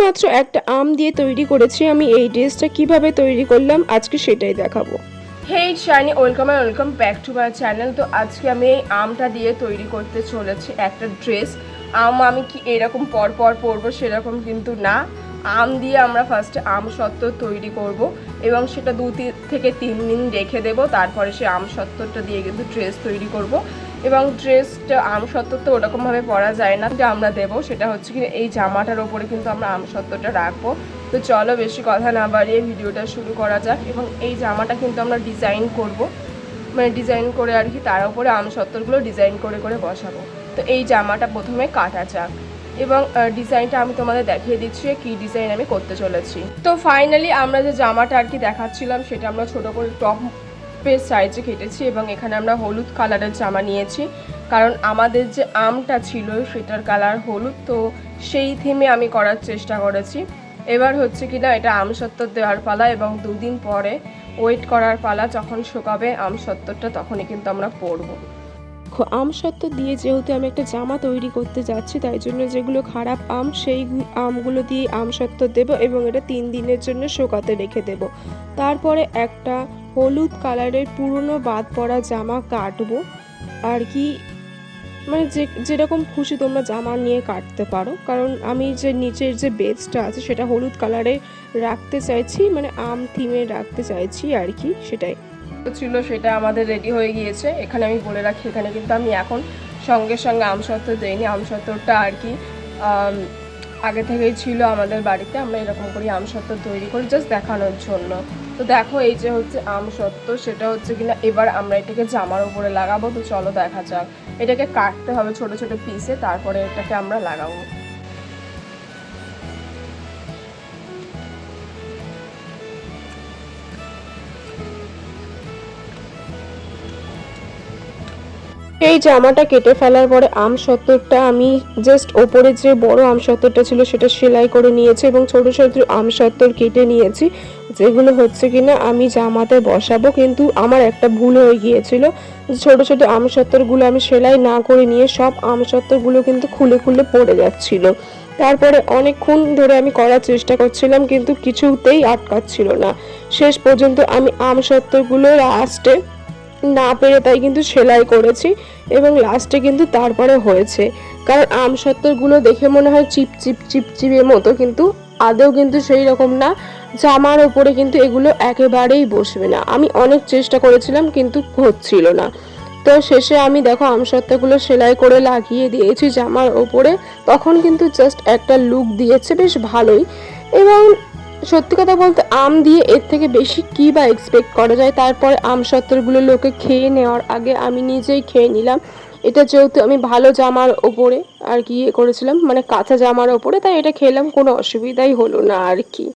মাত্র একটা আম দিয়ে তৈরি করেছি। আমি এই ড্রেসটা কিভাবে তৈরি করলাম আজকে সেটাই দেখাবো। Hey Shiny, welcome back to my channel. তো আজকে আমি এই আমটা দিয়ে তৈরি করতে চলেছি একটা ড্রেস। আমি কি এরকম পর পরবো সেরকম কিন্তু না। আম দিয়ে আমরা ফার্স্টে আম সত্ত্ব তৈরি করব এবং সেটা 2 থেকে 3 দিন রেখে দেব। তারপরে সে আম সত্ত্বটা দিয়ে কিন্তু ড্রেস তৈরি করব। এবং ড্রেসটা আম সত্ত্ব তো ওরকমভাবে পরা যায় না, যেটা আমরা দেবো সেটা হচ্ছে কি এই জামাটার ওপরে কিন্তু আমরা আম সত্ত্বটা রাখবো। তো চলো বেশি কথা না বাড়িয়ে ভিডিওটা শুরু করা যাক। এবং এই জামাটা কিন্তু আমরা ডিজাইন করব, মানে ডিজাইন করে আর কি তার উপরে আম সত্ত্বগুলো ডিজাইন করে করে বসাবো। তো এই জামাটা প্রথমে কাটা যাক এবং ডিজাইনটা আমি তোমাদের দেখিয়ে দিচ্ছি কি ডিজাইন আমি করতে চলেছি। তো ফাইনালি আমরা যে জামাটা আর কি দেখাচ্ছিলাম সেটা আমরা ছোটো করে টপের সাইজে কেটেছি এবং এখানে আমরা হলুদ কালারের জামা নিয়েছি, কারণ আমাদের যে আমটা ছিল সেটার কালার হলুদ। তো সেই থিমে আমি করার চেষ্টা করেছি। এবার হচ্ছে কিনা এটা আম সত্ত্বর দেওয়ার পালা এবং 2 দিন পরে ওয়েট করার পালা, যখন শুকাবে আম সত্ত্বরটা তখনই কিন্তু আমরা পরবো। আম সত্ত্ব দিয়ে যেহেতু আমি একটা জামা তৈরি করতে যাচ্ছি, তাই জন্য যেগুলো খারাপ আম সেই আমগুলো দিয়ে আম সত্ত্ব দেবো এবং এটা 3 দিনের জন্য শুকাতে রেখে দেব। তারপরে একটা হলুদ কালারের পুরনো বাদ পড়া জামা কাটবো আর কি, মানে যেরকম খুশি তোমরা জামা নিয়ে কাটতে পারো, কারণ আমি যে নিচের যে বেসটা আছে সেটা হলুদ কালারে রাখতে চাইছি, মানে আম থিমে রাখতে চাইছি আর কি। সেটাই ছিল, সেটা আমাদের রেডি হয়ে গিয়েছে। এখানে আমি বলে রাখি, এখানে কিন্তু আমি এখন সঙ্গে সঙ্গে আম সত্ত্ব দিইনি। আম সত্ত্বটা আর কি আগে থেকেই ছিল আমাদের বাড়িতে। আমরা এরকম করি আম সত্ত্ব তৈরি করি জাস্ট দেখানোর জন্য। তো দেখো এই যে হচ্ছে আম সত্ত্ব, সেটা হচ্ছে কিনা এবার আমরা এটাকে জামার উপরে লাগাবো। তো চলো দেখা যাক। এটাকে কাটতে হবে ছোট ছোট পিসে, তারপরে এটাকে আমরা লাগাবো। এই জামাটা কেটে ফেলার পরে আম সত্ত্বরটা আমি জাস্ট ওপরে যে বড় আম সত্ত্বরটা ছিল সেটা সেলাই করে নিয়েছি এবং ছোট ছোট আম সত্ত্বর কেটে নিয়েছি, যেগুলো হচ্ছে কিনা আমি জামাতে বসাবো। কিন্তু আমার একটা ভুল হয়ে গিয়েছিল, ছোট ছোট আম সত্ত্বরগুলো আমি সেলাই না করে নিয়ে সব আম সত্ত্বরগুলো কিন্তু খুলে খুলে পড়ে যাচ্ছিল। তারপরে অনেকক্ষণ ধরে আমি করার চেষ্টা করছিলাম কিন্তু কিছুতেই আটকাচ্ছিল না। শেষ পর্যন্ত আমি আম সত্ত্বরগুলো লাস্টে না পেরে তাই কিন্তু সেলাই করেছি এবং লাস্টে কিন্তু তারপরে হয়েছে। কারণ আম সত্ত্বরগুলো দেখে মনে হয় চিপচিপের মতো, কিন্তু আদৌ কিন্তু সেই রকম না। জামার ওপরে কিন্তু এগুলো একেবারেই বসবে না। আমি অনেক চেষ্টা করেছিলাম কিন্তু হচ্ছিল না। তো শেষে আমি দেখো আম সত্ত্বগুলো সেলাই করে লাগিয়ে দিয়েছি জামার ওপরে। তখন কিন্তু জাস্ট একটা লুক দিয়েছে বেশ ভালোই। এবং সত্যি কথা বলতে আম দিয়ে এর থেকে বেশি কী বা এক্সপেক্ট করা যায়। তারপরে আম সত্ত্বরগুলো লোকে খেয়ে নেওয়ার আগে আমি নিজেই খেয়ে নিলাম। এটা যেহেতু আমি ভালো জামার ওপরে আর কি করেছিলাম, মানে কাঁচা জামার ওপরে, তাই এটা খেলাম, কোনো অসুবিধাই হলো না আর কি।